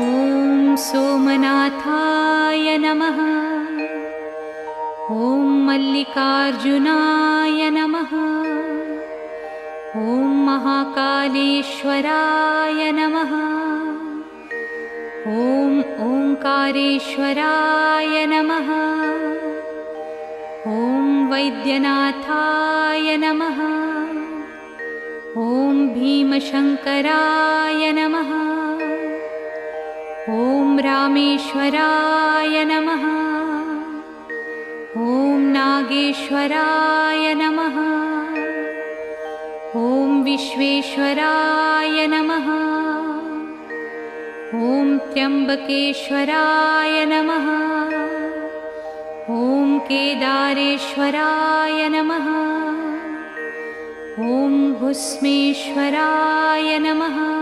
ॐ सोमनाथाय नमः। ॐ मल्लिकार्जुनाय नमः। ॐ महाकालेश्वराय नमः। ॐ ओंकारेश्वराय नमः। ॐ वैद्यनाथाय नमः। ॐ भीमशंकराय नमः। ॐ रामेश्वराय नमः। ॐ नागेश्वराय नमः। ॐ विश्वेश्वराय नमः। ॐ त्र्यंबकेश्वराय नमः। ॐ केदारेश्वराय नमः। ॐ भुस्मेश्वराय नमः।